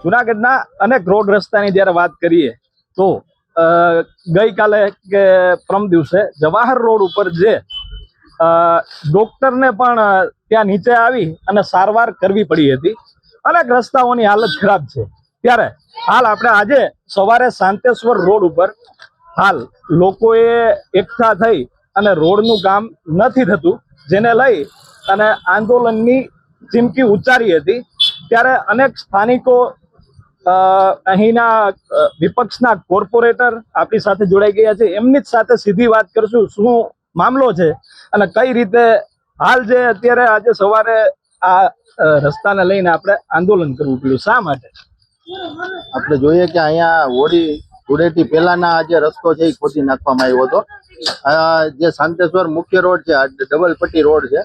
જુનાગઢના અનેક રોડ રસ્તાની જ્યારે વાત કરીએ તો ગઈકાલે કે પરમ દિવસે જવાહર રોડ ઉપર જે ડોક્ટરને પણ ત્યાં નીચે આવી અને સારવાર કરવી પડી હતી. અનેક રસ્તાઓની હાલત ખરાબ છે. ત્યારે હાલ આપણે આજે સવારે શાંતેશ્વર રોડ ઉપર હાલ લોકોએ એકઠા થઈ અને રોડનું કામ નથી થતું, જેને લઈ અને આંદોલનની ચીમકી ઉચ્ચારી હતી. ત્યારે અનેક સ્થાનિકો અહીંના વિપક્ષના કોર્પોરેટર આપણી સાથે જોડાઈ ગયા છે. એમની જ સાથે સીધી વાત કરશું શું મામલો છે અને કઈ રીતે હાલ જે અત્યારે આજે સવારે આ રસ્તાને લઈને આપણે આંદોલન કરવું પડ્યું, શા માટે? આપણે જોઈએ કે અહીંયા હોળી પહેલાના જે રસ્તો છે એ ખોદી નાખવામાં આવ્યો હતો. જે શાંતેશ્વર મુખ્ય રોડ છે, આ ડબલ પટ્ટી રોડ છે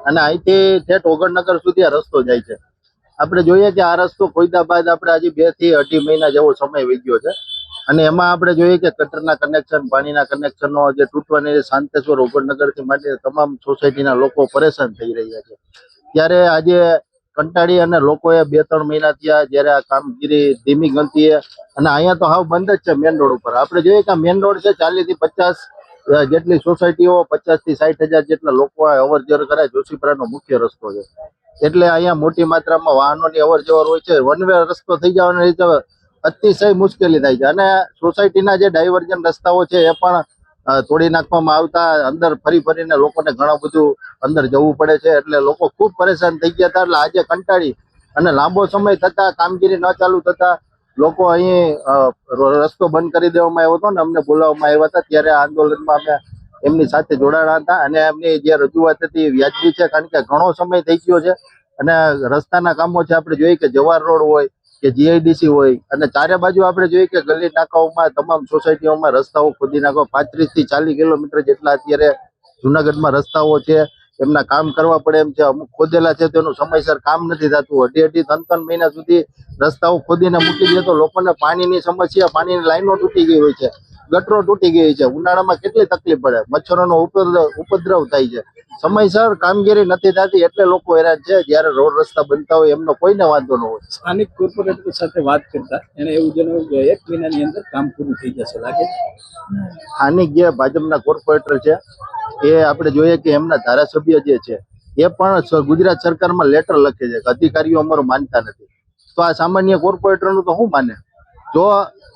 અને અહીંથી ઠેઠ ઓગણનગર સુધી આ રસ્તો જાય છે. આપણે જોઈએ કે આ રસ્તો ખોદ્યા બાદ આપણે હજી 2 થી 2.5 મહિના જેવો સમય વહી ગયો છે અને એમાં આપણે જોઈએ કે ગટરના કનેક્શન, પાણીના કનેક્શનનો જે તૂટવાની શાંતેશ્વર ઓગણનગરથી માંડીને તમામ સોસાયટીના લોકો પરેશાન થઈ રહ્યા છે. ત્યારે આજે કંટાળી અને લોકોએ 2-3 મહિના થયા જ્યારે આ કામગીરી ધીમી ગતિએ અને અહીંયા તો હાવ બંધ જ છે મેન રોડ ઉપર. આપણે જોઈએ કે મેન રોડ છે 40 થી 50 જેટલી સોસાયટીઓ, 50 થી 60,000 જેટલા લોકો અવર જવર કરે. જોશીપરાનો મુખ્ય રસ્તો છે એટલે અહીંયા મોટી માત્રામાં વાહનોની અવર જવર હોય છે. વન વે રસ્તો થઈ જવાના રીતે અતિશય મુશ્કેલી થાય છે અને સોસાયટીના જે ડાયવર્જન રસ્તાઓ છે એ પણ તોડી નાખવામાં આવતા અંદર ફરીને લોકોને ઘણું બધું અંદર જવું પડે છે. એટલે લોકો ખૂબ પરેશાન થઈ ગયા હતા. એટલે આજે કંટાળી અને લાંબો સમય થતા કામગીરી ન ચાલુ થતા લોકો અહીં રસ્તો બંધ કરી દેવામાં આવ્યો હતો ને અમને બોલાવવામાં આવ્યા હતા. ત્યારે આ આંદોલનમાં અમે એમની સાથે જોડાણા હતા અને એમની જે રજૂઆત હતી વ્યાજબી છે, કારણ કે ઘણો સમય થઈ ગયો છે અને રસ્તાના કામો છે. આપણે જોઈએ કે જવાહર રોડ હોય કે જીઆઈડીસી હોય અને ચારે બાજુ આપણે જોઈએ કે ગલી નાકાઓમાં તમામ સોસાયટીઓમાં રસ્તાઓ ખોદી નાખો. 35 થી 40 કિલોમીટર જેટલા અત્યારે જુનાગઢમાં રસ્તાઓ છે, એમના કામ કરવા પડે એમ છે. અમુક ખોદેલા છે તેનું સમયસર કામ નથી થતું. 2.5-3 મહિના સુધી રસ્તાઓ ખોદીને મૂકી દે તો લોકોને પાણીની સમસ્યા, પાણીની લાઈનો તૂટી ગઈ હોય છે, ગટરો તૂટી ગઈ છે. ઉનાળામાં કેટલી તકલીફ પડે, મચ્છરોનો ઉપદ્રવ થાય છે. સમયસર કામગીરી નથી થતી એટલે લોકો હેરાન છે. જ્યારે રોડ રસ્તા બનતા હોય એમનો કોઈને વાંધો ન હોય. સ્થાનિક કોર્પોરેટર સાથે વાત કરતા એને એવું જણાવ્યું કે 1 મહિનાની અંદર કામ પૂરું થઈ જશે, લાગે? સ્થાનિક જે ભાજપના કોર્પોરેટર છે એ આપણે જોઈએ કે એમના ધારાસભ્ય જે છે એ પણ ગુજરાત સરકારમાં લેટર લખે છે કે અધિકારીઓ અમારું માનતા નથી. તો આ સામાન્ય કોર્પોરેટરનું તો શું માને? જો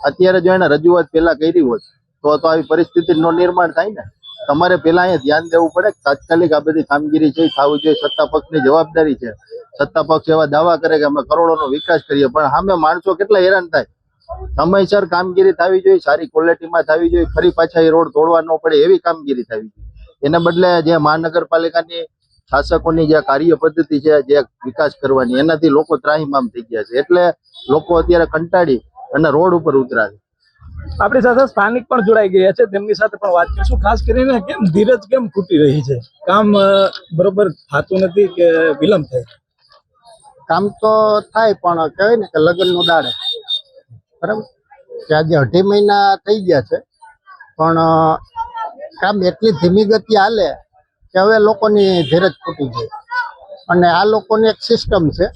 અત્યારે જો એને રજૂઆત પહેલા કરી હોત તો આવી પરિસ્થિતિનું નિર્માણ થાય ને. તમારે પહેલા અહીંયા ધ્યાન દેવું પડે. તાત્કાલિક આ બધી કામગીરી છે થવી જોઈએ. સત્તા પક્ષની જવાબદારી છે. સત્તા પક્ષ એવા દાવા કરે કે અમે કરોડોનો વિકાસ કરીએ, પણ સામે માણસો કેટલા હેરાન થાય. સમયસર કામગીરી થવી જોઈએ, સારી ક્વોલિટીમાં થવી જોઈએ, ફરી પાછા એ રોડ તોડવા ન પડે એવી કામગીરી થવી જોઈએ. એના બદલે જે મહાનગરપાલિકાની શાસકોની જે કાર્ય પદ્ધતિ છે, જે વિકાસ કરવાની, એનાથી લોકો ત્રાહિમામ થઈ ગયા છે. એટલે લોકો અત્યારે કંટાળી અને રોડ ઉપર ઉતરા છે. આપણી સાથે સ્થાનિક પણ જોડાઈ ગયા છે, તેમની સાથે પણ વાત કરીશું. ખાસ કરીને કેમ ધીરજ કેમ ખૂટી રહી છે? કામ બરોબર થતું નથી કે વિલંબ થાય? કામ તો થાય પણ કહેવાય ને કે લગ્નનું દાડે, બરાબર કે આજે 2.5 મહિના થઈ ગયા છે પણ કામ એટલી ધીમી ગતિ હાલે કે હવે લોકોની ધીરજ ખૂટી ગઈ. અને આ લોકોની એક સિસ્ટમ છે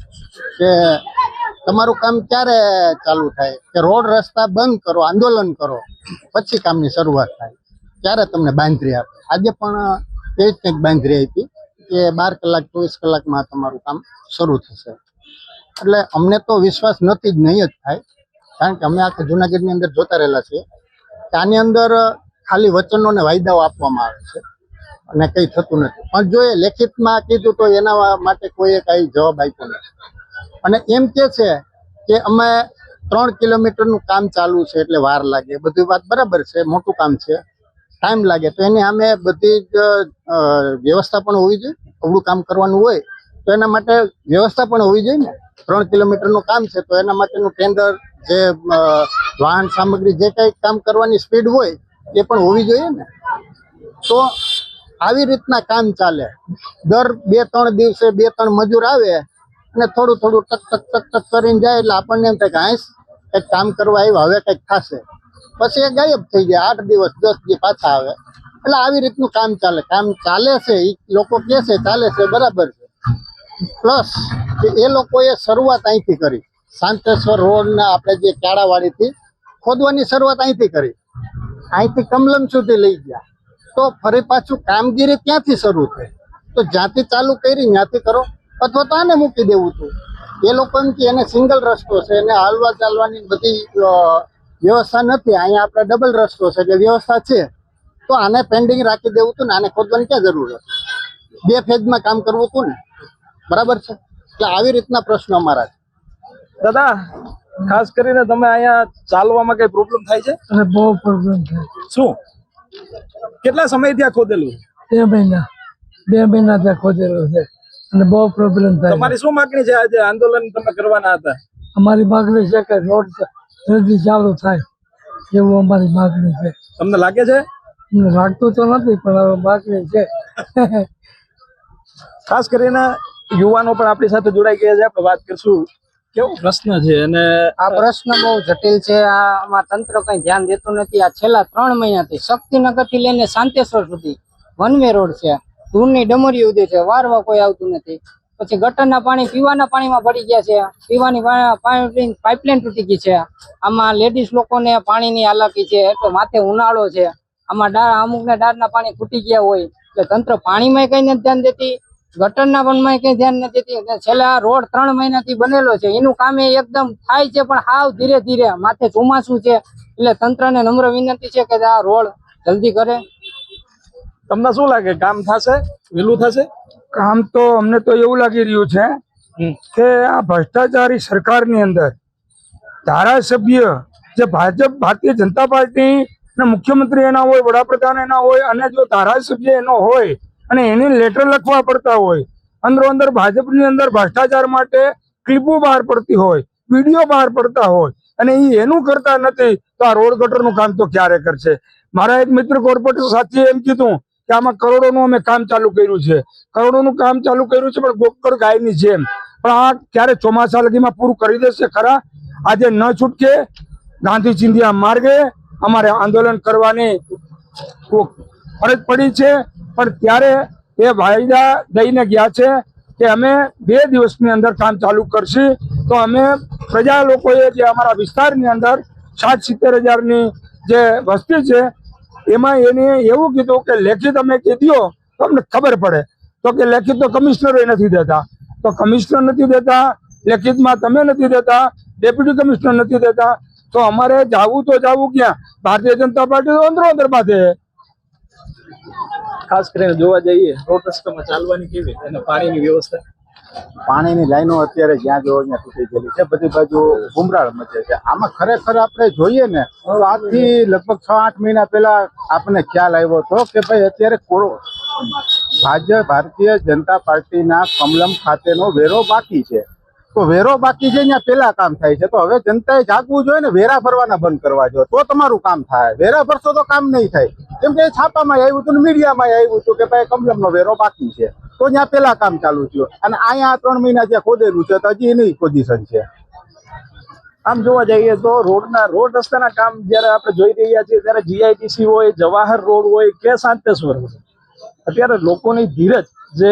કે તમારું કામ ક્યારે ચાલુ થાય કે રોડ રસ્તા બંધ કરો, આંદોલન કરો, પછી કામની શરૂઆત થાય, ત્યારે તમને બાંધરી આપે. આજે પણ એવી જ કંઈક બાંધરી આપી કે 12 કલાક 24 કલાકમાં તમારું કામ શરૂ થશે. એટલે અમને તો વિશ્વાસ નથી જ, નહીં જ થાય, કારણ કે અમે આખા જુનાગઢની અંદર જોતા રહેલા છીએ કે આની અંદર ખાલી વચનો ને વાયદાઓ આપવામાં આવે છે અને કંઈ થતું નથી. પણ જો એ લેખિતમાં કીધું તો એના માટે કોઈએ કાંઈ જવાબ આપ્યો નથી. અને એમ કે છે કે અમે 3 કિલોમીટરનું કામ ચાલુ છે એટલે વાર લાગે. બધી વાત બરાબર છે, મોટું કામ છે, ટાઈમ લાગે. તો એની સામે બધી જ વ્યવસ્થા પણ હોવી જોઈએ. અવળું કામ કરવાનું હોય તો એના માટે વ્યવસ્થા પણ હોવી જોઈએ ને. 3 કિલોમીટરનું કામ છે તો એના માટેનું ટેન્ડર, જે વાહન સામગ્રી, જે કંઈ કામ કરવાની સ્પીડ હોય એ પણ હોવી જોઈએ ને. તો આવી રીતના કામ ચાલે. દર 2-3 દિવસે 2-3 મજૂર આવે અને થોડું ટક ટક કરીને જાય એટલે આપણને એમ થાય કે હાઈસ કંઈક કામ કરવા આવ્યા, હવે કંઈક થશે. પછી એ ગાયબ થઈ જાય. 8 દિવસ 10 દિવસ પાછા આવે. એટલે આવી રીતનું કામ ચાલે. કામ ચાલે છે, એ લોકો કહે છે ચાલે છે, બરાબર છે. પ્લસ કે એ લોકોએ શરૂઆત અહીંથી કરી. શાંતેશ્વર રોડના આપણે જે કાળાવાડીથી ખોદવાની શરૂઆત અહીંથી કરી, અહીંથી કમલમ સુધી લઈ ગયા, તો ફરી પાછું કામગીરી ત્યાંથી શરૂ થઈ. તો જ્યાંથી ચાલુ કરી ત્યાંથી કરો, અથવા તો આને મૂકી દેવું હતું. એ લોકો એમ કે એને સિંગલ રસ્તો છે, એને હાલવા ચાલવાની બધી વ્યવસ્થા નથી. અહીંયા આપણે ડબલ રસ્તો છે એટલે વ્યવસ્થા છે, તો આને પેન્ડિંગ રાખી દેવું હતું ને આને ખોદવાની ક્યાં જરૂર હતી? 2 ફેઝમાં કામ કરવું હતું ને, બરાબર છે. એટલે આવી રીતના પ્રશ્ન અમારા છે. દાદા, ખાસ કરીને તમે અહીંયા ચાલવામાં કઈ પ્રોબ્લેમ થાય છે? અને બહુ પ્રોબ્લેમ થાય. શું કેટલા સમયથી આ ખોદેલું? 2 મહિના ત્યાં ખોદેલો છે અને બહુ પ્રોબ્લેમ થાય. તમારી શું માગણી છે? આજે આંદોલન તમે કરવાના હતા. અમારી માગણી છે કે રોડ જલ્દી ચાલુ થાય એવું અમારી માગણી છે. તમને લાગે છે? અમને લાગતું તો નથી પણ હવે માગણી છે. ખાસ કરીને યુવાનો પણ આપણી સાથે જોડાઈ ગયા છે, આપણે વાત કરશું કેવો પ્રશ્ન છે. અને આ પ્રશ્ન બહુ જટિલ છે. આમાં તંત્ર કઈ ધ્યાન દેતું નથી. આ છેલ્લા 3 મહિનાથી શક્તિનગર થી લઈને શાંતેશ્વર સુધી વન વે રોડ છે, દૂરની ડમરી ઉદી છે, વારવા કોઈ આવતું નથી. પછી ગટરના પાણી પીવાના પાણીમાં ભરી ગયા છે, પીવાની પાઇપલાઇન તૂટી ગઈ છે. આમાં લેડીઝ લોકોને પાણીની હાલાકી છે, એટલે માથે ઉનાળો છે. આમાં અમુકને ડારના પાણી ફૂટી ગયા હોય એટલે તંત્ર પાણીમાં કઈ નથી ધ્યાન દેતી, ગટરના વનમાં કઈ ધ્યાન નથી દેતી. છેલ્લે આ રોડ 3 મહિનાથી બનેલો છે, એનું કામ એકદમ થાય છે પણ હાવ ધીરે ધીરે. માથે ચોમાસું છે એટલે તંત્રને નમ્ર વિનંતી છે કે આ રોડ જલ્દી કરે. તમને શું લાગે, કામ થશે? વહેલું થશે? કામ તો અમને તો એવું લાગી રહ્યું છે કે આ ભ્રષ્ટાચારી સરકારની અંદર ધારાસભ્ય જે ભારતીય જનતા પાર્ટી ના મુખ્યમંત્રી એના હોય, વડાપ્રધાન એના હોય, અને જો ધારાસભ્ય એનો હોય અને એને લેટર લખવા પડતા હોય, અંદર ભાજપની અંદર ભ્રષ્ટાચાર માટે ક્લિપો બહાર પડતી હોય, વિડીયો બહાર પડતા હોય, અને એનું કરતા નથી તો આ રોડ ગટરનું કામ તો ક્યારે કરશે? મારા એક મિત્ર કોર્પોરેટર સાથીએ એમ કીધું કે આમાં કરોડોનું અમે કામ ચાલુ કર્યું છે, કરોડોનું કામ ચાલુ કર્યું છે, પણ ગોકળ ગાયની જેમ. પણ આ ક્યારે ચોમાસા લગીમાં પૂરું કરી દેશે ખરા? આજે ન છૂટકે ગાંધી ચિંધ્યા માર્ગે અમારે આંદોલન કરવાની ફરજ પડી છે, પણ ત્યારે એ વાયદા દઈને ગયા છે કે અમે 2 દિવસની અંદર કામ ચાલુ કરશી. તો અમે પ્રજા લોકોએ જે અમારા વિસ્તારની અંદર 60-70 હજારની જે વસ્તી છે એમાં એને એવું કીધું કે લેખિત અમે કીધું તો અમને ખબર પડે. તો કે લેખિત તો કમિશનરો નથી દેતા, તો કમિશનર નથી દેતા, લેખિતમાં તમે નથી દેતા, ડેપ્યુટી કમિશનર નથી દેતા, તો અમારે જાવું તો જાવું ક્યાં? ભારતીય જનતા પાર્ટી તો અંદર બાંધે. ખાસ કરીને જોવા જઈએ રોડ રસ્તામાં ચાલવાની કેવી અને પાણીની વ્યવસ્થા? પાણીની લાઈનો અત્યારે જ્યાં જોવો ત્યાં તૂટી ગયેલી છે, બધી બાજુ ગુમરાળ મચે છે. આમાં ખરેખર આપણે જોઈએ ને તો આજથી લગભગ 6-8 મહિના પહેલા આપણને ખ્યાલ આવ્યો હતો કે ભાઈ અત્યારે ભારતીય જનતા પાર્ટીના કમલમ ખાતેનો વેરો બાકી છે, તો વેરો બાકી છે ત્યાં પેલા કામ થાય છે. તો હવે જનતાએ જાગવું જોઈએ ને, વેરા ભરવાના બંધ કરવા જોઈએ તો તમારું કામ થાય. વેરા ભરશો તો કામ નહીં થાય. કેમ કે છાપામાં આવ્યું હતું ને મીડિયામાં આવ્યું હતું કે ભાઈ કમલમનો વેરો બાકી છે, તો ત્યાં પેલા કામ ચાલુ થયું. અને અહીંયા 3 મહિના જ્યાં ખોદેલું છે તો હજી એની પોઝિશન છે. આમ જોવા જઈએ તો રોડ રસ્તાના કામ જયારે આપણે જોઈ રહ્યા છીએ ત્યારે જીઆઈટીસી હોય, જવાહર રોડ હોય કે શાંતેશ્વર હોય, અત્યારે લોકોની ધીરજ જે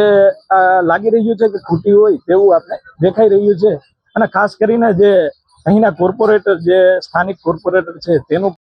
લાગી રહ્યું છે કે ખૂટી હોય તેવું આપણે દેખાઈ રહ્યું છે. અને ખાસ કરીને જે અહીંના કોર્પોરેટર, જે સ્થાનિક કોર્પોરેટર છે તેનું